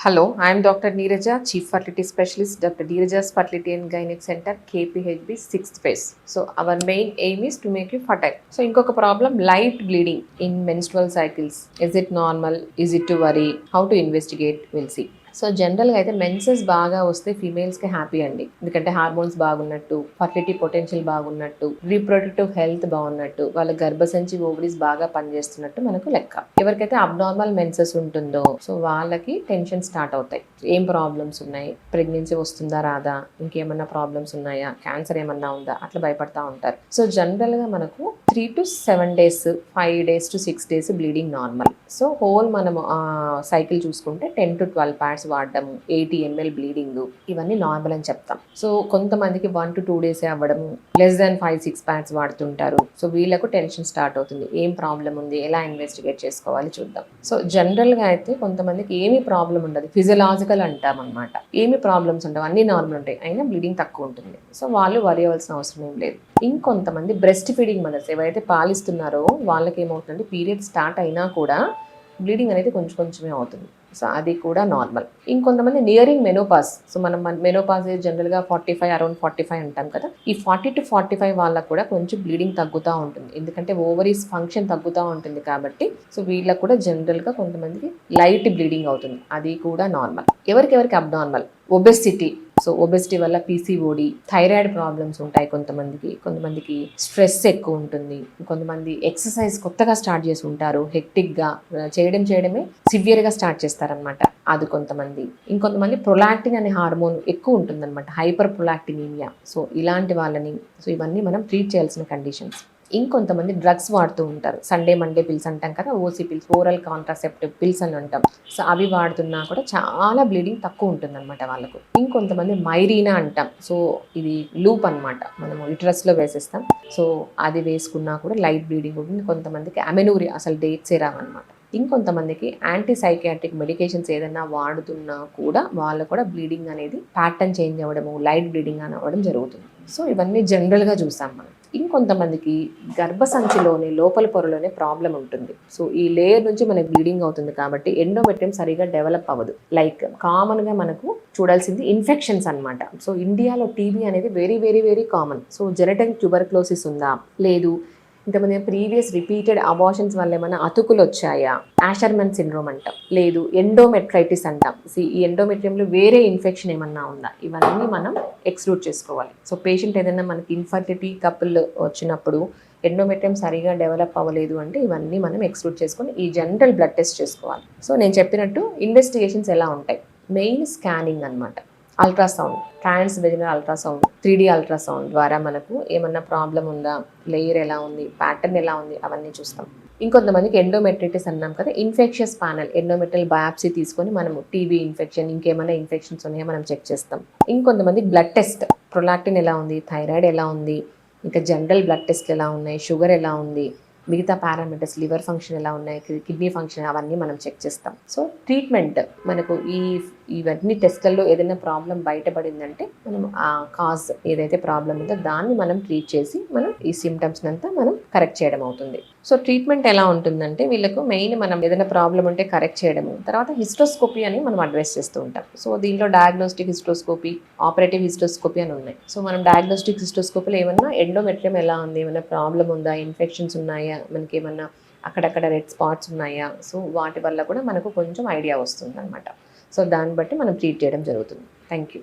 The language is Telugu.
Hello, I am Dr. Neeraja, Chief Fertility Specialist, Dr. Neeraja's Fertility and Gynec Center, KPHB, 6th phase. So, our main aim is to make you fertile. So, inkoka problem, light bleeding in menstrual cycles. Is it normal? Is it to worry? How to investigate? We'll see. So జనరల్గా అయితే మెన్సెస్ బాగా వస్తే ఫీమేల్స్కి హ్యాపీ అండి, ఎందుకంటే హార్మోన్స్ బాగున్నట్టు, ఫర్టిలిటీ పొటెన్షియల్ బాగున్నట్టు, రీప్రొడక్టివ్ హెల్త్ బాగున్నట్టు, వాళ్ళ గర్భసంచి ఓవరీస్ బాగా పనిచేస్తున్నట్టు మనకు లెక్క. ఎవరికైతే అబ్నార్మల్ మెన్సెస్ ఉంటుందో సో వాళ్ళకి టెన్షన్ స్టార్ట్ అవుతాయి. ఏం ప్రాబ్లమ్స్ ఉన్నాయి, ప్రెగ్నెన్సీ వస్తుందా రాదా, ఇంకేమన్నా ప్రాబ్లమ్స్ ఉన్నాయా, క్యాన్సర్ ఏమన్నా ఉందా, అట్లా భయపడతా ఉంటారు. సో జనరల్గా మనకు 3 to 7 days, 5 days to 6 days bleeding normal. So whole మనము సైకిల్ చూసుకుంటే 10 to 12 ప్యాడ్స్ వాడడము, 80 ml బ్లీడింగ్, ఇవన్నీ నార్మల్ అని చెప్తాం. సో కొంతమందికి 1 to 2 days అవ్వడము, లెస్ దాన్ 5-6 ప్యాడ్స్ వాడుతుంటారు. సో వీళ్ళకు టెన్షన్ స్టార్ట్ అవుతుంది. ఏం ప్రాబ్లం ఉంది, ఎలా ఇన్వెస్టిగేట్ చేసుకోవాలి చూద్దాం. సో జనరల్గా అయితే కొంతమందికి ఏమీ ప్రాబ్లం ఉండదు, ఫిజియలాజికల్ అంటాం అనమాట. ఏమి ప్రాబ్లమ్స్ ఉండవు, అన్నీ నార్మల్ ఉంటాయి, అయినా బ్లీడింగ్ తక్కువ ఉంటుంది. సో వాళ్ళు వరి అవ్వాల్సిన అవసరం ఏం లేదు. ఇంకొంతమంది బ్రెస్ట్ ఫీడింగ్ మదర్స్ ఎవరైతే పాలిస్తున్నారో వాళ్ళకి ఏమవుతుందంటే పీరియడ్ స్టార్ట్ అయినా కూడా బ్లీడింగ్ అనేది కొంచెమే అవుతుంది. సో అది కూడా నార్మల్. ఇంకొంతమంది నియరింగ్ మెనోపాస్. సో మనం మెనోపాస్ జనరల్గా 45, అరౌండ్ 45 అంటాం కదా. ఈ 40 to 45 వాళ్ళకు కూడా కొంచెం బ్లీడింగ్ తగ్గుతూ ఉంటుంది, ఎందుకంటే ఓవరీస్ ఫంక్షన్ తగ్గుతూ ఉంటుంది కాబట్టి. సో వీళ్ళకు కూడా జనరల్గా కొంతమందికి లైట్ బ్లీడింగ్ అవుతుంది, అది కూడా నార్మల్. ఎవరికెవరికి అబ్నార్మల్, ఒబెసిటీ. సో ఒబెసిటీ వల్ల పీసీఓడి, థైరాయిడ్ ప్రాబ్లమ్స్ ఉంటాయి కొంతమందికి స్ట్రెస్ ఎక్కువ ఉంటుంది, కొంతమంది ఎక్సర్సైజ్ కొత్తగా స్టార్ట్ చేసి ఉంటారు, హెక్టిక్గా చేయడమే సివియర్గా స్టార్ట్ చేస్తారనమాట, అది కొంతమంది. ఇంకొంతమంది ప్రొలాక్టిన్ అనే హార్మోన్ ఎక్కువ ఉంటుందన్నమాట, హైపర్ ప్రొలాక్టినీమియా. సో ఇలాంటి వాళ్ళని, సో ఇవన్నీ మనం ట్రీట్ చేయాల్సిన కండిషన్స్. ఇంకొంతమంది డ్రగ్స్ వాడుతూ ఉంటారు, సండే మండే పిల్స్ అంటాం కదా, OC pills, oral contraceptive pills అని అంటాం. సో అవి వాడుతున్నా కూడా చాలా బ్లీడింగ్ తక్కువ ఉంటుంది అనమాట వాళ్ళకు. ఇంకొంతమంది మైరీనా అంటాం. సో ఇది లూప్ అనమాట, మనము యుటరస్లో వేసేస్తాం. సో అది వేసుకున్నా కూడా లైట్ బ్లీడింగ్ ఉంటుంది. కొంతమందికి అమెనూరియా, అసలు డేట్సే రావన్నమాట. ఇంకొంతమందికి యాంటీ సైకియాట్రిక్ మెడికేషన్స్ ఏదైనా వాడుతున్నా కూడా వాళ్ళు కూడా బ్లీడింగ్ అనేది ప్యాటర్న్ చేంజ్ అవ్వడము, లైట్ బ్లీడింగ్ అని అవ్వడం జరుగుతుంది. సో ఇవన్నీ జనరల్గా చూసాం మనం. ఇంకొంతమందికి గర్భసంచిలోనే లోపల పొరలోనే ప్రాబ్లం ఉంటుంది. సో ఈ లేయర్ నుంచి మనకి బ్లీడింగ్ అవుతుంది కాబట్టి ఎండోమెట్రియం సరిగా డెవలప్ అవ్వదు. లైక్ కామన్గా మనకు చూడాల్సింది ఇన్ఫెక్షన్స్ అనమాట. సో ఇండియాలో టీబీ అనేది very very very common. So genetic tuberculosis ఉందా, లేదు ఇంతమంది ప్రీవియస్ రిపీటెడ్ అబార్షన్స్ వల్ల ఏమైనా అతుకులు వచ్చాయా, యాషర్మన్ సిండ్రోమ్ అంటాం, లేదు ఎండోమెట్రైటిస్ అంటాం. ఈ ఎండోమెట్రియంలో వేరే ఇన్ఫెక్షన్ ఏమన్నా ఉందా, ఇవన్నీ మనం ఎక్స్క్లూడ్ చేసుకోవాలి. సో పేషెంట్ ఏదైనా మనకి ఇన్ఫర్టిలిటీ కపుల్ వచ్చినప్పుడు ఎండోమెట్రియం సరిగా డెవలప్ అవ్వలేదు అంటే ఇవన్నీ మనం ఎక్స్క్లూడ్ చేసుకొని ఈ జనరల్ బ్లడ్ టెస్ట్ చేసుకోవాలి. సో నేను చెప్పినట్టు ఇన్వెస్టిగేషన్స్ ఎలా ఉంటాయి, మెయిన్ స్కానింగ్ అనమాట, అల్ట్రాసౌండ్, ట్రాన్స్ వెజినల్ అల్ట్రాసౌండ్, 3D అల్ట్రాసౌండ్ ద్వారా మనకు ఏమన్నా ప్రాబ్లం ఉందా, లేయర్ ఎలా ఉంది, ప్యాటర్న్ ఎలా ఉంది, అవన్నీ చూస్తాం. ఇంకొంతమందికి ఎండోమెట్రిటిస్ అన్నాం కదా, ఇన్ఫెక్షన్స్ ప్యానల్, ఎండోమెట్రియల్ బయాప్సీ తీసుకొని మనము టీబీ ఇన్ఫెక్షన్, ఇంకేమైనా ఇన్ఫెక్షన్స్ ఉన్నాయో మనం చెక్ చేస్తాం. ఇంకొంతమంది బ్లడ్ టెస్ట్, ప్రొలాక్టిన్ ఎలా ఉంది, థైరాయిడ్ ఎలా ఉంది, ఇంకా జనరల్ బ్లడ్ టెస్ట్లు ఎలా ఉన్నాయి, షుగర్ ఎలా ఉంది, మిగతా పారామీటర్స్, లివర్ ఫంక్షన్ ఎలా ఉన్నాయి, కిడ్నీ ఫంక్షన్, అవన్నీ మనం చెక్ చేస్తాం. సో ట్రీట్మెంట్ మనకు ఇవన్నీ టెస్ట్లలో ఏదైనా ప్రాబ్లం బయటపడిందంటే మనం ఆ కాజ్ ఏదైతే ప్రాబ్లం ఉందో దాన్ని మనం ట్రీట్ చేసి మనం ఈ సిమ్టమ్స్ అంతా మనం కరెక్ట్ చేయడం అవుతుంది. సో ట్రీట్మెంట్ ఎలా ఉంటుందంటే వీళ్ళకు మెయిన్ మనం ఏదైనా ప్రాబ్లం ఉంటే కరెక్ట్ చేయడము, తర్వాత హిస్టోస్కోపీ అని మనం అడ్వైస్ చేస్తూ ఉంటాం. సో దీంట్లో డయాగ్నోస్టిక్ హిస్టోస్కోపీ, ఆపరేటివ్ హిస్టోస్కోపీ అని ఉన్నాయి. సో మనం డయాగ్నోస్టిక్ హిస్టోస్కోపీలో ఏమన్నా ఎండోమెట్రియం ఎలా ఉంది, ఏమైనా ప్రాబ్లం ఉందా, ఇన్ఫెక్షన్స్ ఉన్నాయా, మనకి ఏమన్నా అక్కడక్కడ రెడ్ స్పాట్స్ ఉన్నాయా, సో వాటి వల్ల కూడా మనకు కొంచెం ఐడియా వస్తుంది అనమాట. సో దాన్ని బట్టి మనం ట్రీట్ చేయడం జరుగుతుంది. Thank you.